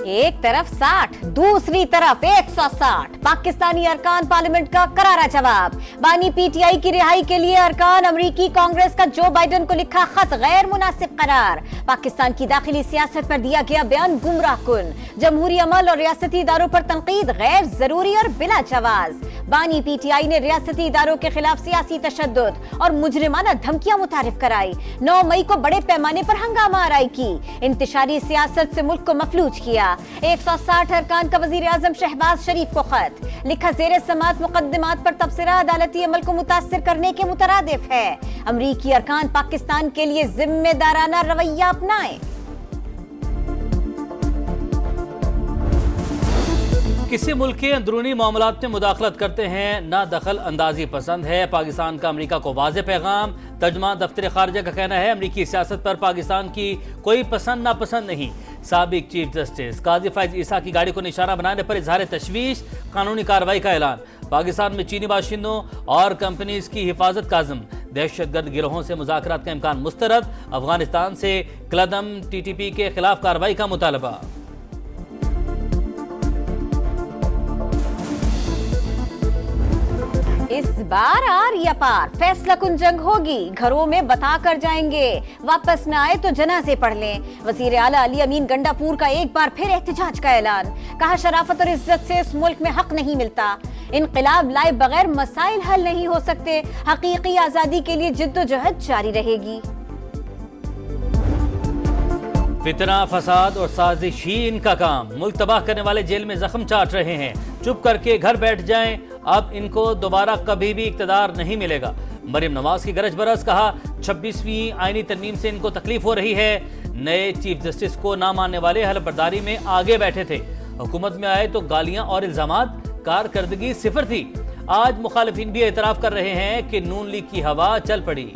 एक तरफ 60, दूसरी तरफ 160। पाकिस्तानी अरकान पार्लियामेंट का करारा जवाब। बानी पीटीआई की रिहाई के लिए अरकान अमरीकी कांग्रेस का जो बाइडेन को लिखा खत गैर मुनासिब करार। पाकिस्तान की दाखिली सियासत पर दिया गया बयान गुमराहकुन। जमहूरी अमल और रियासती इदारों पर तनकीद गैर जरूरी और बिला जवाज। बानी पीटीआई ने रियासती इदारों के खिलाफ सियासी तशद्दुद और मुजरिमाना धमकियां मुतारिफ कराई। 9 मई को बड़े पैमाने पर हंगामा आराई की। इंतशारी सियासत से मुल्क को मफलूज किया। 160 अरकान का वजीर आजम शहबाज शरीफ को खत लिखा। ज़ेरे समात मुकदमात पर तबसरा अदालती अमल को मुतासिर करने के मुतरादिफ है। अमरीकी अरकान पाकिस्तान के लिए जिम्मेदाराना रवैया अपनाएं। किसी मुल्क के अंदरूनी मामलात में मुदाखलत करते हैं ना दखल अंदाजी पसंद है, पाकिस्तान का अमेरिका को वाज़ेह पैगाम। तर्जुमान दफ्तर खारजा का कहना है अमरीकी सियासत पर पाकिस्तान की कोई पसंद नापसंद नहीं। साबिक चीफ जस्टिस काजी फैज ईसा की गाड़ी को निशाना बनाने पर इजहार तशवीश, कानूनी कार्रवाई का ऐलान। पाकिस्तान में चीनी बाशिंदों और कंपनीज की हिफाजत का अज़्म। दहशतगर्द गिरोहों से मुज़ाकरात का इम्कान मुस्तरद। अफगानिस्तान से कलदम TTP के खिलाफ कार्रवाई का मुतालबा। इस बार आर या पार फैसला कुन जंग होगी। घरों में बता कर जाएंगे, वापस न आए तो जनाजे पढ़ लें। वजीर आला अली अमीन गंडापुर का एक बार फिर एहतजाज का ऐलान। कहा शराफत और इज्जत से इस मुल्क में हक नहीं मिलता। इनकलाब लाए बगैर मसाइल हल नहीं हो सकते। हकीकी आजादी के लिए जिद्दोजहद जारी रहेगी। फितना, फसाद और साजिश ही इनका काम। मुल्क तबाह करने वाले जेल में जख्म चाट रहे हैं। चुप करके घर बैठ जाएं, अब इनको दोबारा कभी भी इक्तदार नहीं मिलेगा। मरियम नवाज की गरज बरस। कहा 26वीं आईनी तरमीम से इनको तकलीफ हो रही है। नए चीफ जस्टिस को ना मानने वाले हलफबरदारी में आगे बैठे थे। हुकूमत में आए तो गालियां और इल्जामात, कारकर्दगी सिफर थी। आज मुखालिफिन भी एतराफ कर रहे हैं कि नून लीग की हवा चल पड़ी।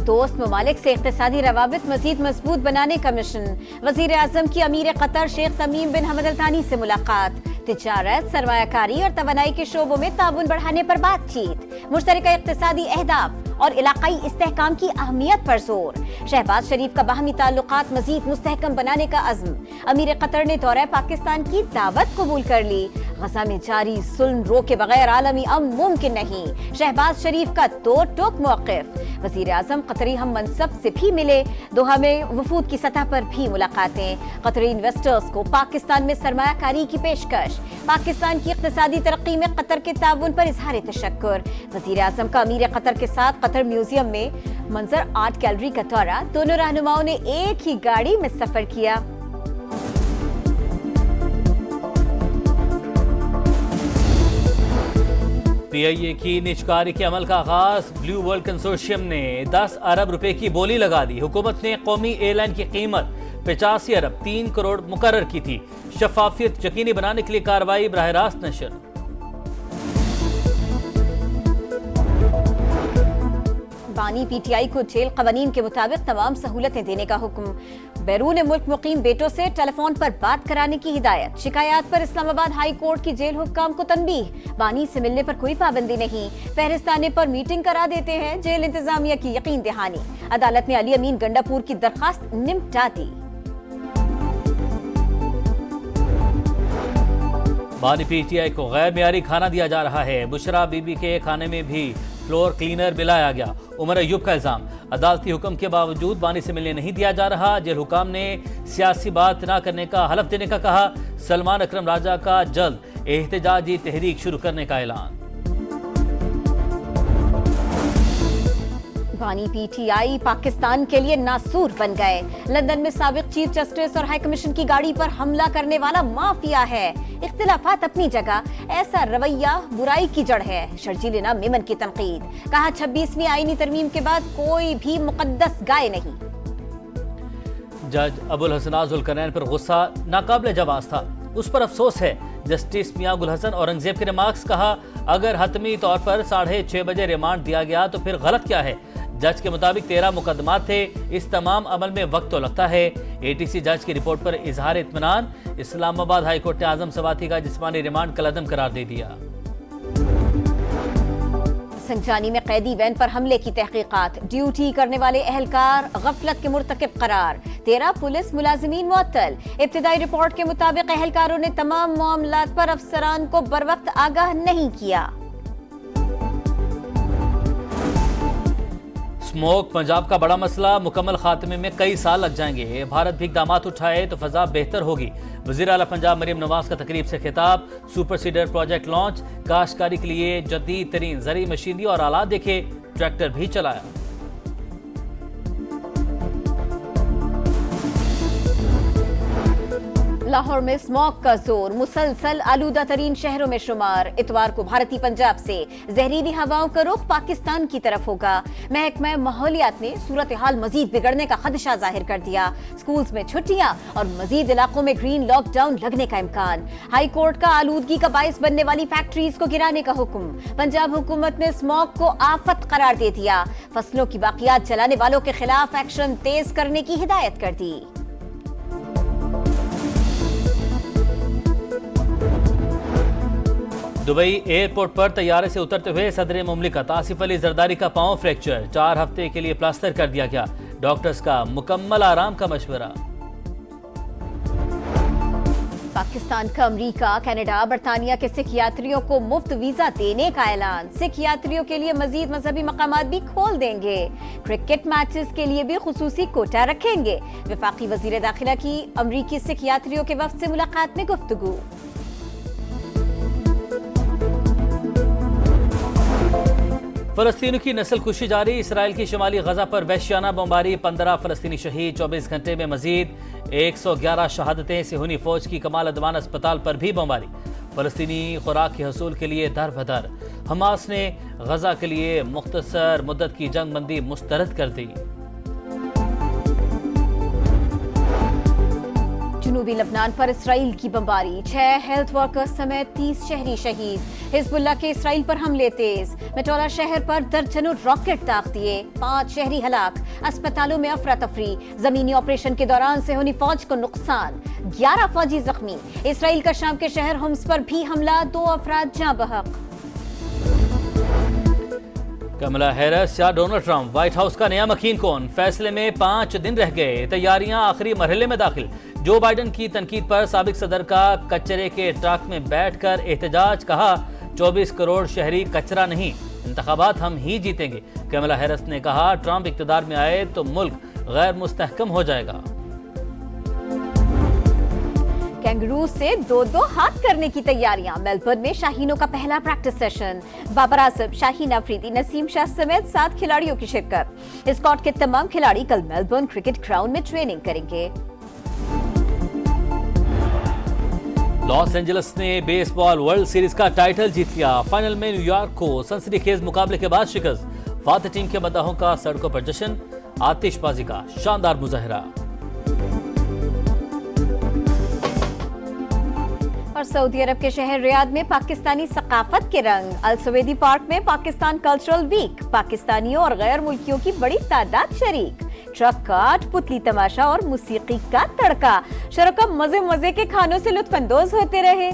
दोस्त ममालिक से इक्तिसादी रवाबित मजीद मजबूत बनाने का मिशन। वजीर आजम की अमीर कतर शेख तमीम बिन हमद अल थानी से मुलाकात। तिजारत, सरमायाकारी और तवानाई के शोबों में ताउन बढ़ाने पर बातचीत। मुश्तरका इक्तिसादी अहदाफ और इलाकाई इस्तेहकाम की अहमियत पर जोर। शहबाज शरीफ का बाहमी ताल्लुकात मजीद मुस्तहकम बनाने का अज़्म। अमीर कतर ने दौरा पाकिस्तान की दावत कबूल कर ली। गजा में जारी सुल्ह रो के बगैर आलमी अमन मुमकिन नहीं। शहबाज शरीफ का दो टोक मौक़िफ़। वज़ीर आज़म कतरी हम मनसब से भी मिले। दोहा में वफूद की सतह पर भी मुलाकातें। कतरी इन्वेस्टर्स को पाकिस्तान में सरमायाकारी की पेशकश। पाकिस्तान की इक़्तिसादी तरक्की में कतर के ताउन पर इजहार तशक्कुर। वज़ीर आज़म का अमीर कतर के साथ कतर म्यूजियम में मंजर आर्ट गैलरी का दौरा। दोनों रहनुमाओं ने एक ही गाड़ी में सफर किया। PIA की निजकारी के अमल का आगाज। ब्लू वर्ल्ड कंसोर्शियम ने 10 अरब रुपए की बोली लगा दी। हुकूमत ने कौमी एयरलाइन की कीमत 85 अरब 3 करोड़ मुकर्रर की थी। शफाफियत यकीनी बनाने के लिए कार्रवाई बराह रास्त नशर। बानी पीटीआई को जेल कवानीन के मुताबिक तमाम सहूलतें देने का हुक्म। बैरून मुल्क मुकीम बेटों से टेलीफोन पर बात कराने की हिदायत। शिकायत पर इस्लामाबाद हाई कोर्ट की जेल हुक्काम को तनबीह। बानी से मिलने पर कोई पाबंदी नहीं। फहरिस्त आने पर मीटिंग करा देते हैं। जेल इंतजामिया की यकीन दहानी। अदालत ने अली अमीन गंडापुर की दरखास्त निपटा दी। बानी पीटीआई को गैर मियारी खाना दिया जा रहा है। बुशरा बीबी के खाने में भी फ्लोर क्लीनर मिलाया गया। उमर अयूब का इल्जाम। अदालती हुक्म के बावजूद बानी से मिलने नहीं दिया जा रहा। जेल हुकाम ने सियासी बात न करने का हलफ देने का कहा। सलमान अकरम राजा का जल्द एहतजाजी तहरीक शुरू करने का ऐलान। बानी पीटीआई पाकिस्तान के लिए नासूर बन गए। लंदन में साबिक चीफ जस्टिस और हाई कमीशन की गाड़ी पर हमला करने वाला माफिया है। इख्तिलाफात अपनी जगह, ऐसा रवैया बुराई की जड़ है। शर्जील नाम मेमन की तनकीद। कहा 26वीं आईनी तरमीम के बाद कोई भी मुकद्दस गाय नहीं। जज अबुल हसन जुल्करनैन पर गुस्सा नाकाबिले जवाब था। उस पर अफसोस है। जस्टिस मियां गुल हसन औरंगजेब के रिमार्क्स। कहा अगर हतमी तौर पर 6:30 बजे रिमांड दिया गया तो फिर गलत क्या है। जज के मुताबिक 13 मुकदमात थे। इस तमाम अमल में वक्त तो लगता है। ATC जज की रिपोर्ट पर इजहार इत्मीनान। इस्लामाबाद हाई कोर्ट ने आजम सवाती का जिस्मानी रिमांड कलअदम करार दे दिया। سنجانی میں قیدی وین پر حملے کی تحقیقات، ڈیوٹی کرنے والے اہلکار غفلت کے مرتکب قرار، 13 پولیس ملازمین معطل۔ ابتدائی رپورٹ کے مطابق اہلکاروں نے تمام معاملات پر افسران کو بروقت آگاہ نہیں کیا۔ سموک پنجاب کا بڑا مسئلہ، مکمل خاتمے میں کئی سال لگ جائیں گے۔ بھارت بھی اقدامات اٹھائے تو فضا بہتر ہوگی۔ وزیر اعلیٰ پنجاب مریم نواز کا تقریب سے خطاب، سپر سیڈر پروجیکٹ لانچ، کاشتکاری کے لیے جدید ترین زرعی مشینری اور آلات دیکھے، ٹریکٹر بھی چلایا۔ لاہور میں اسموگ کا زور، مسلسل آلودہ ترین شہروں میں شمار۔ اتوار کو بھارتی پنجاب سے زہریلی ہواؤں کا رخ پاکستان کی طرف ہوگا۔ محکمہ ماحولیات نے صورتحال مزید بگڑنے کا خدشہ ظاہر کر دیا۔ سکولز میں چھٹیاں اور مزید علاقوں میں گرین لاک ڈاؤن لگنے کا امکان۔ ہائی کورٹ کا آلودگی کا باعث بننے والی فیکٹریز کو گرانے کا حکم۔ پنجاب حکومت نے اسموگ کو آفت قرار دے دیا۔ فصلوں کی باقیات جلانے والوں کے خلاف ایکشن تیز کرنے کی ہدایت کر دی۔ دبئی ایئرپورٹ پر طیارے سے اترتے ہوئے صدر مملکت آصف علی زرداری کا پاؤں فریکچر، 4 ہفتے کے لیے پلاسٹر کر دیا گیا، ڈاکٹرز کا مکمل آرام کا مشورہ۔ پاکستان کا امریکہ، کینیڈا، برطانیہ کے سکھ یاتریوں کو مفت ویزا دینے کا اعلان۔ سکھ یاتریوں کے لیے مزید مذہبی مقامات بھی کھول دیں گے۔ کرکٹ میچز کے لیے بھی خصوصی کوٹا رکھیں گے۔ وفاقی وزیر داخلہ کی امریکی سکھ یاتریوں کے وفد سے ملاقات میں گفتگو۔ فلسطینیوں کی نسل کشی جاری، اسرائیل کی شمالی غزہ پر وحشیانہ بمباری، 15 فلسطینی شہید، 24 گھنٹے میں مزید 111 شہادتیں، صہیونی فوج کی کمال عدوان اسپتال پر بھی بمباری، فلسطینی خوراک کے حصول کے لیے در بدر، حماس نے غزہ کے لیے مختصر مدت کی جنگ بندی مسترد کر دی۔ جنوبی لبنان پر اسرائیل کی بمباری، 6 ہیلتھ ورکرز سمیت 30 شہری شہید۔ حزب اللہ کے اسرائیل پر حملے تیز، میٹولا شہر پر درجنوں راکٹ داغ دیے، 5 شہری ہلاک، اسپتالوں میں افراتفری، زمینی آپریشن کے دوران صہیونی فوج کو نقصان، 11 فوجی زخمی۔ اسرائیل کا شام کے شہر ہومس پر بھی حملہ، 2 افراد جاں بحق۔ کملا ہیرس یا ڈونلڈ ٹرمپ، وائٹ ہاؤس کا نیا مکین کون؟ فیصلے میں 5 دن رہ گئے، تیاریاں آخری مرحلے میں داخل۔ جو بائیڈن کی تنقید پر سابق صدر کا کچرے کے ٹرک میں بیٹھ کر احتجاج، کہا 24 کروڑ شہری کچرا نہیں، انتخابات ہم ہی جیتیں گے۔ کملا ہیرس نے کہا ٹرمپ اقتدار میں آئے تو ملک غیر مستحکم ہو جائے گا۔ کینگرو سے 2 ہاتھ کرنے کی تیاریاں، میلبرن میں شاہینوں کا پہلا پریکٹس سیشن۔ بابر اعظم، شاہین افریدی، نسیم شاہ سمیت 7 کھلاڑیوں کی شرکت۔ اسکاٹ کے تمام کھلاڑی کل میلبرن کرکٹ گراؤنڈ میں ٹریننگ کریں گے۔ لاس اینجلس نے بیس بال ورلڈ سیریز کا ٹائٹل جیت لیا، فائنل میں نیو یارک کو سنسنی خیز مقابلے کے بعد شکست۔ فاتح ٹیم کے مداحوں کا سڑکوں پر جشن، آتش بازی کا شاندار مظاہرہ۔ اور سعودی عرب کے شہر ریاض میں پاکستانی ثقافت کے رنگ، السویدی پارک میں پاکستان کلچرل ویک، پاکستانیوں اور غیر ملکیوں کی بڑی تعداد شریک، ٹرک کاٹ، پتلی تماشا اور موسیقی کا تڑکا، شرکا مزے مزے کے کھانوں سے لطف اندوز ہوتے رہے۔